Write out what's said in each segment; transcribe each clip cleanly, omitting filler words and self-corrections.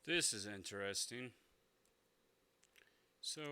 This is interesting. So,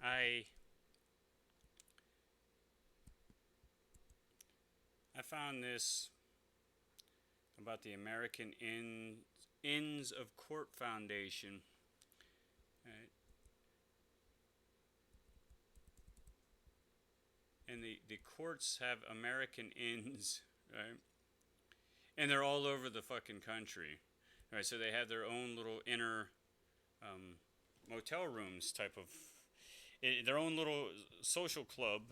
I I found this about the American Inns of Court Foundation. Right? And the courts have American inns, right? And they're all over the fucking country. Right? So they have their own little inner um, motel rooms type of their own little social club,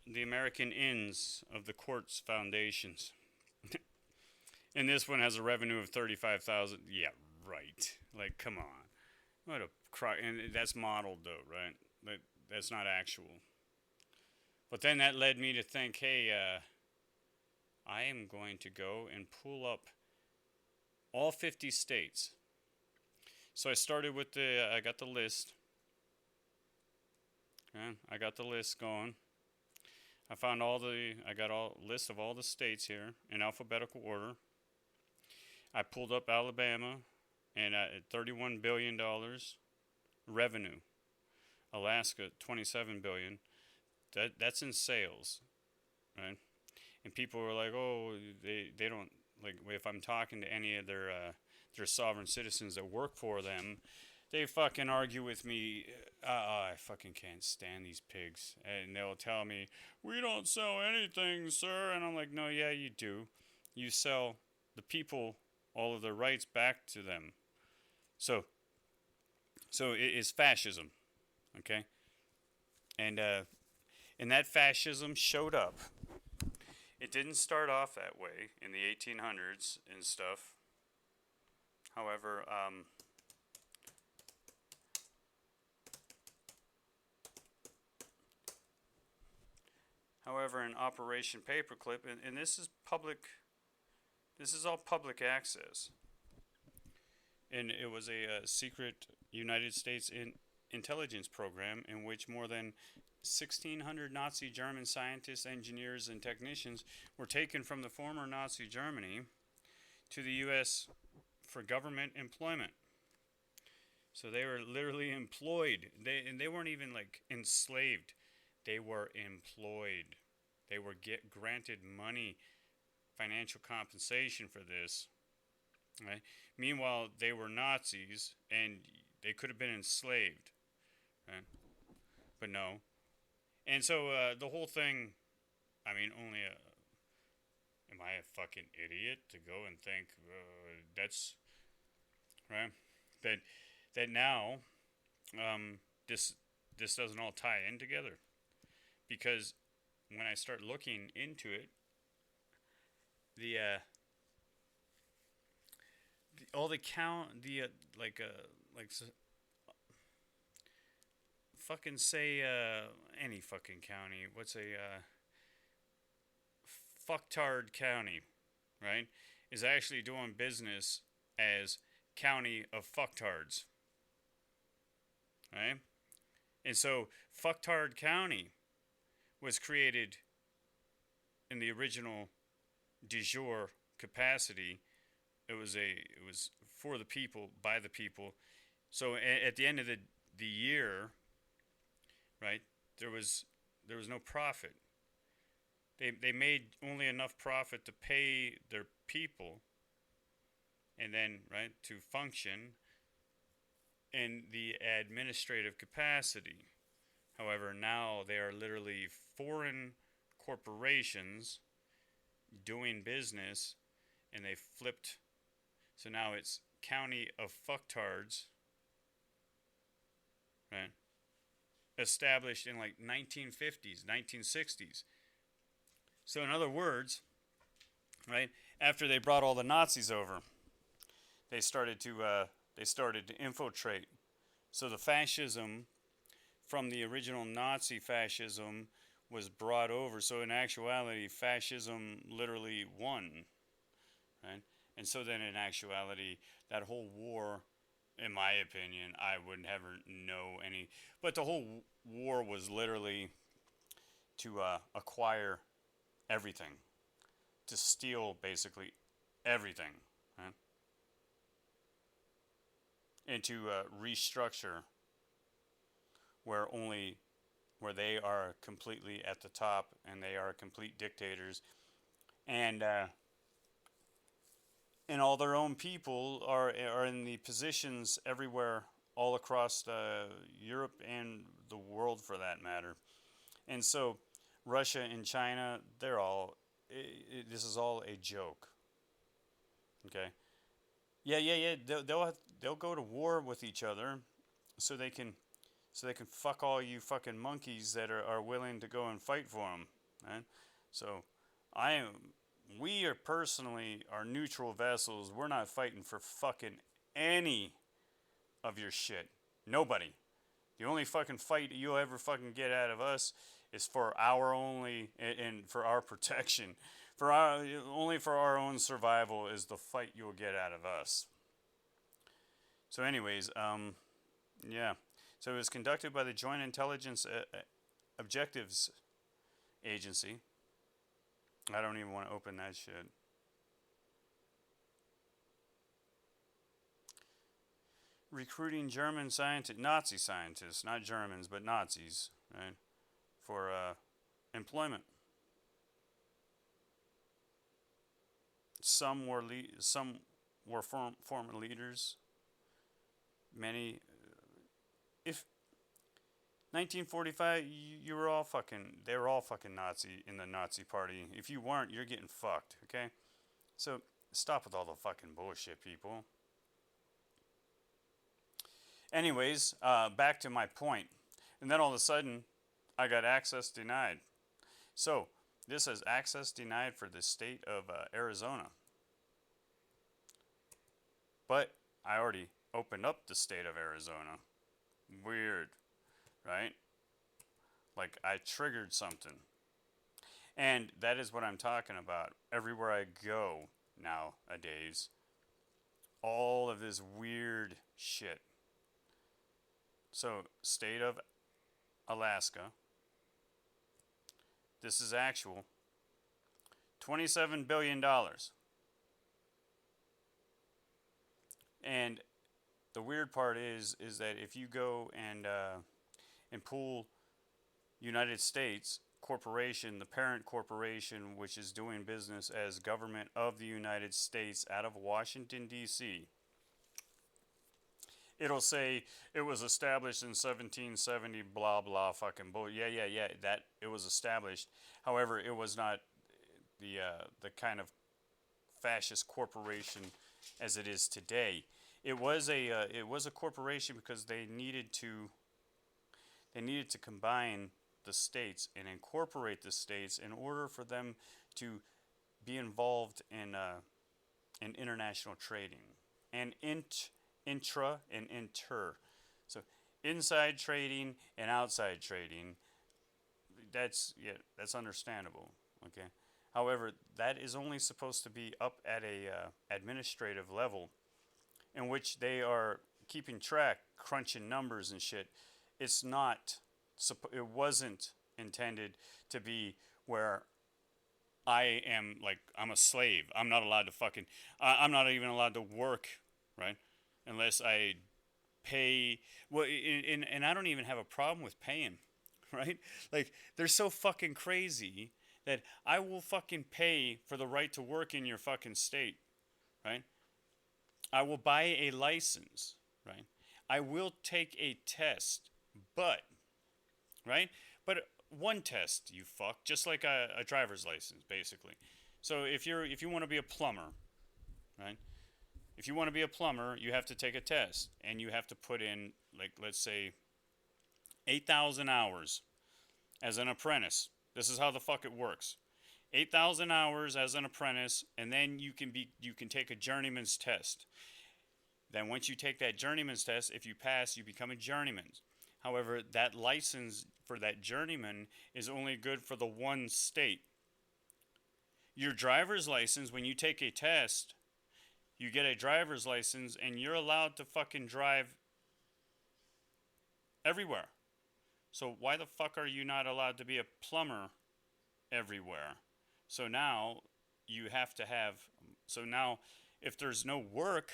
the American Inns of the Courts Foundations. And this one has a revenue of 35,000. Yeah, right. Like, come on. What a cry. And that's modeled, though, right? That's not actual. But then that led me to think, hey, I am going to go and pull up all 50 states. So I started with I got the list. Okay, I got the list going. I got all list of all the states here in alphabetical order. I pulled up Alabama and at $31 billion revenue. Alaska, $27 billion. That's in sales, right? And people were like, oh, they don't, like, if I'm talking to any of their sovereign citizens that work for them, they fucking argue with me. I fucking can't stand these pigs. And they'll tell me, we don't sell anything, sir. And I'm like, no, yeah, you do. You sell the people all of their rights back to them. So it is fascism, okay? And that fascism showed up. It didn't start off that way in the 1800s and stuff. However, in Operation Paperclip, and this is public, this is all public access. And it was a secret United States intelligence program in which more than 1,600 Nazi German scientists, engineers, and technicians were taken from the former Nazi Germany to the U.S. for government employment. So they were literally employed. They weren't even like enslaved. They were employed. They were granted money, financial compensation for this. Right? Meanwhile, they were Nazis and they could have been enslaved. Right? But no. And so the whole thing, I mean, am I a fucking idiot to go and think that's right? That now this doesn't all tie in together, because when I start looking into it, the all the count fucking say any fucking county. What's a fucktard county, right? Is actually doing business as county of fucktards, right? And so fucktard county was created in the original de jure capacity. It was for the people, by the people. So at the end of the year, right, there was no profit. They made only enough profit to pay their people, and then, right, to function in the administrative capacity. However, now they are literally foreign corporations doing business, and they flipped. So now it's county of fucktards, right? Established in like 1950s, 1960s. So in other words, right, after they brought all the Nazis over, they started to infiltrate. So the fascism from the original Nazi fascism was brought over. So in actuality, fascism literally won, right? And so then in actuality, that whole war, in my opinion, I would never know any, but the whole war was literally to acquire everything, to steal basically everything, right? and to restructure where they are completely at the top and they are complete dictators, and all their own people are in the positions everywhere, all across Europe and the world for that matter. And so Russia and China, they're all this is all a joke. Okay. Yeah. They'll go to war with each other so they can fuck all you fucking monkeys that are willing to go and fight for them. Right? So we are personally are neutral vessels. We're not fighting for fucking any of your shit. Nobody. The only fucking fight you'll ever fucking get out of us is for our only and for our protection. Only for our own survival is the fight you'll get out of us. So anyways, yeah. So it was conducted by the Joint Intelligence Objectives Agency. I don't even want to open that shit. Recruiting German scientists, Nazi scientists, not Germans, but Nazis, right, for employment. Some were former leaders. Many, if 1945, you were all fucking, they were all fucking Nazi in the Nazi party. If you weren't, you're getting fucked, okay? So stop with all the fucking bullshit, people. Anyways, back to my point. And then all of a sudden, I got access denied. So this is access denied for the state of Arizona. But I already opened up the state of Arizona. Weird, right? Like I triggered something. And that is what I'm talking about. Everywhere I go nowadays, all of this weird shit. So, state of Alaska. This is actual. $27 billion. And the weird part is that if you go and pull United States corporation, the parent corporation, which is doing business as government of the United States out of Washington, D.C., it'll say it was established in 1770, blah, blah, fucking bull. Yeah, that it was established. However, it was not the kind of fascist corporation as it is today. It was a corporation because they needed to combine the states and incorporate the states in order for them to be involved in international trading and intra and inter. So inside trading and outside trading, that's understandable, okay? However, that is only supposed to be up at a administrative level in which they are keeping track, crunching numbers and shit. It wasn't intended to be where I'm a slave. I'm not allowed to fucking, I'm not even allowed to work, right? Unless I pay, well, and I don't even have a problem with paying, right? Like, they're so fucking crazy that I will fucking pay for the right to work in your fucking state, right? I will buy a license, right? I will take a test, but, right? But one test, you fuck, just like a driver's license, basically. So if you want to be a plumber, right? If you want to be a plumber, you have to take a test, and you have to put in, like, let's say, 8,000 hours as an apprentice. This is how the fuck it works. 8,000 hours as an apprentice, and then you can take a journeyman's test. Then once you take that journeyman's test, if you pass, you become a journeyman. However, that license for that journeyman is only good for the one state. Your driver's license, when you take a test, you get a driver's license, and you're allowed to fucking drive everywhere. So why the fuck are you not allowed to be a plumber everywhere? So now you have to have, so now if there's no work,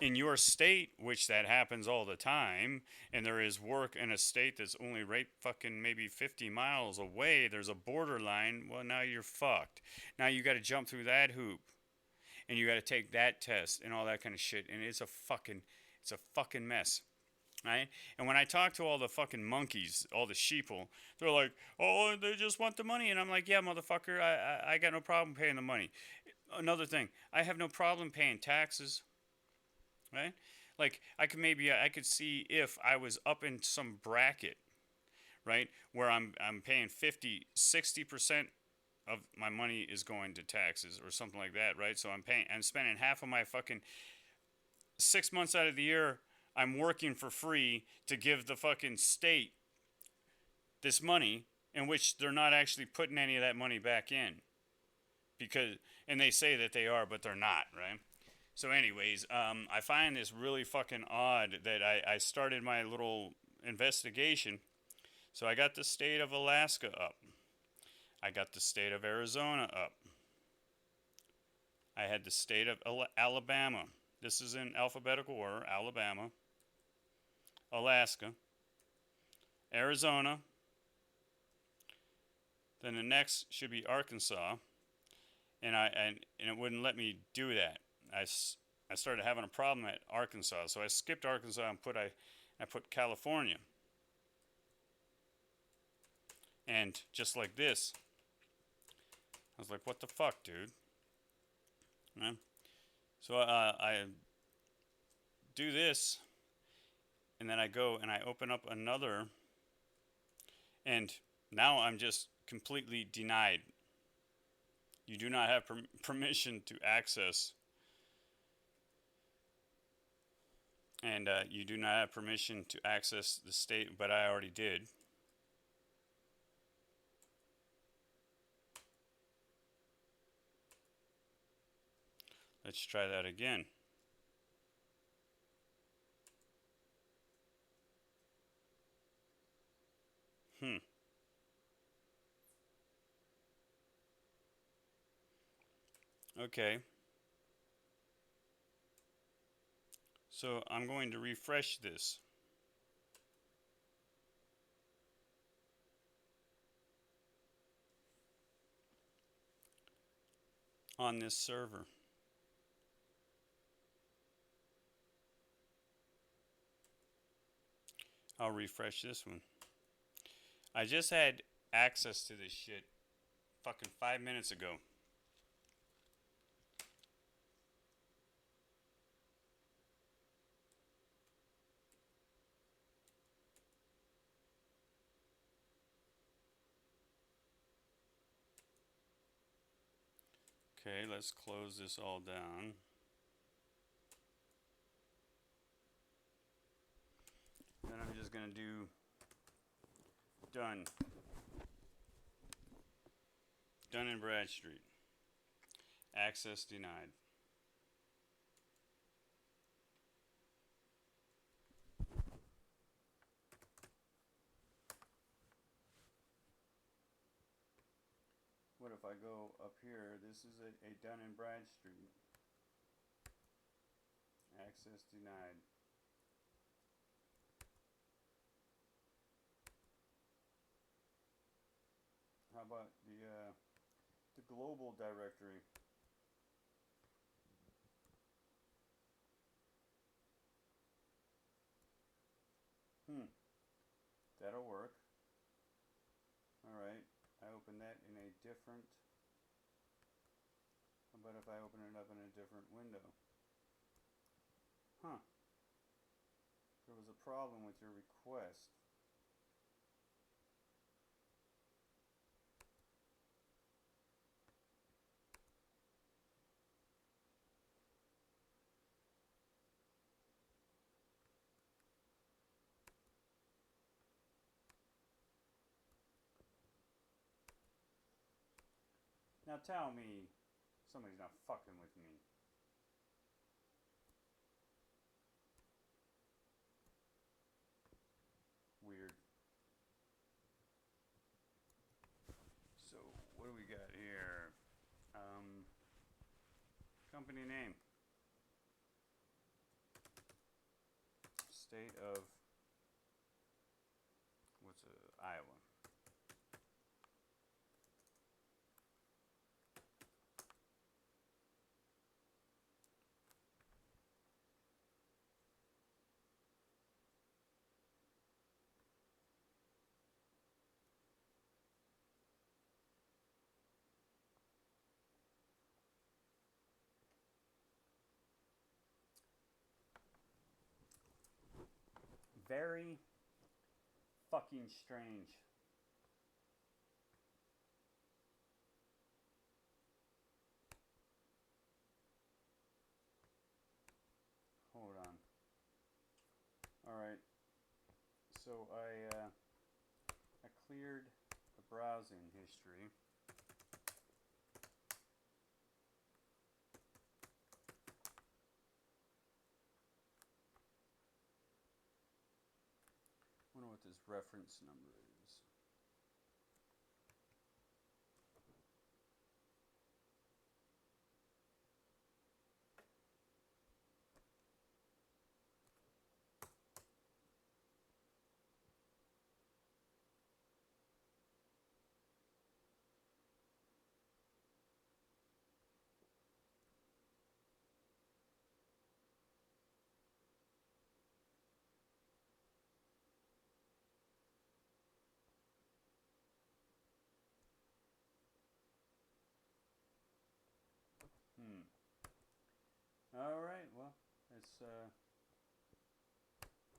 in your state, which that happens all the time, and there is work in a state that's only right fucking maybe 50 miles away, there's a borderline, well, now you're fucked. Now you got to jump through that hoop, and you got to take that test and all that kind of shit, and it's a fucking mess. Right? And when I talk to all the fucking monkeys, all the sheeple, they're like, oh, they just want the money. And I'm like, yeah, motherfucker, I got no problem paying the money. Another thing, I have no problem paying taxes. Right? Like, I could see if I was up in some bracket, right, where I'm paying 50, 60% of my money is going to taxes or something like that, right? So I'm spending half of my fucking 6 months out of the year, I'm working for free to give the fucking state this money, in which they're not actually putting any of that money back in. And they say that they are, but they're not, right? So anyways, I find this really fucking odd that I started my little investigation. So I got the state of Alaska up. I got the state of Arizona up. I had the state of Alabama. This is in alphabetical order. Alabama, Alaska, Arizona. Then the next should be Arkansas. And it wouldn't let me do that. I started having a problem at Arkansas. So I skipped Arkansas and I put California. And just like this, I was like, what the fuck, dude? Right? So I do this, and then I go and I open up another, and now I'm just completely denied. You do not have permission to access, and you do not have permission to access the state, but I already did. Let's try that again. Okay. So I'm going to refresh this. On this server. I'll refresh this one. I just had access to this shit fucking 5 minutes ago. Okay, let's close this all down. Then I'm just going to do done. Dun and Bradstreet. Access denied. What if I go up here? This is a Dun and Bradstreet. Access denied. How about the global directory? That'll work. Alright, I open that in a different... How about if I open it up in a different window? There was a problem with your request. Now tell me somebody's not fucking with me. Weird. So, what do we got here? Company name. state of Iowa. Very fucking strange. Hold on. Alright. So I cleared the browsing history. I wonder what this reference number is. Alright, well, it's